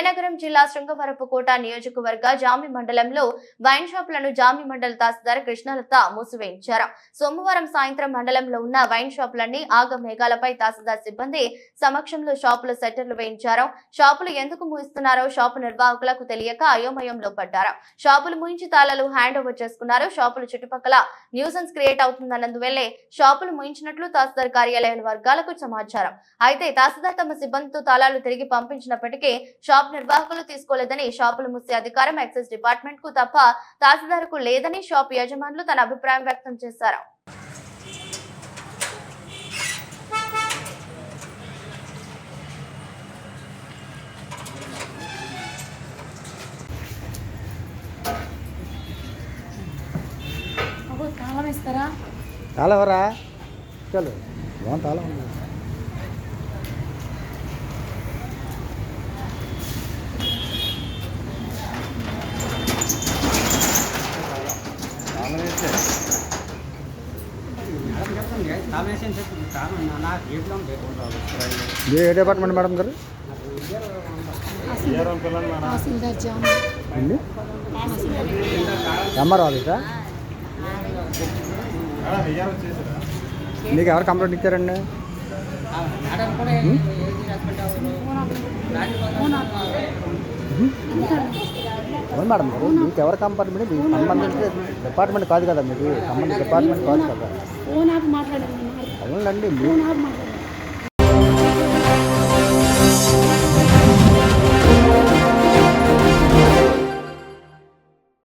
విజయనగరం జిల్లా శృంగవరపుకోట నియోజకవర్గ జామి మండలంలో వైన్ షాపులను జామి మండల తహసీల్దార్ కృష్ణలత మూసివేయించారు. సోమవారం సాయంత్రం మండలంలో ఉన్న వైన్ షాపులన్నీ ఆగమేఘాలపై తహసీల్దార్ సిబ్బంది సమక్షంలో షాపుల సెట్టర్లు వేయించారు. షాపులు ఎందుకు మూయిస్తున్నారో షాపు నిర్వాహకులకు తెలియక అయోమయంలో పడ్డారు. షాపులు మూయించి తాళాలు హ్యాండ్ ఓవర్ చేసుకున్నారు. షాపుల చుట్టుపక్కల న్యూసెన్స్ క్రియేట్ అవుతుందన్నందువల్లే షాపులు మూయించినట్లు తహసీల్దార్ కార్యాలయాల వర్గాలకు సమాచారం. అయితే తహసీల్దార్ తమ సిబ్బందితో తాళాలు తిరిగి పంపించినప్పటికీ షాప్ నిర్వాహకులు తీసుకోలేదని, షాపులు మూసే అధికారం ఎక్సైజ్ డిపార్ట్మెంట్ కు తప్ప తహసీల్దార్కు లేదని షాప్ యజమానులు తన అభిప్రాయం వ్యక్తం చేశారు. ఏ డిపార్ట్మెంట్ మేడం గారు? ఎంఆర్ఓ ఆఫీసా? మీకు ఎవరు కంప్లైంట్ ఇచ్చారండి? అవును మేడం గారు, మీకు ఎవరు కంపార్ట్మెంట్? మీకు సంబంధించిన డిపార్ట్మెంట్ కాదు కదా, మీకు సంబంధించిన డిపార్ట్మెంట్ కాదు కదా. అవునండి.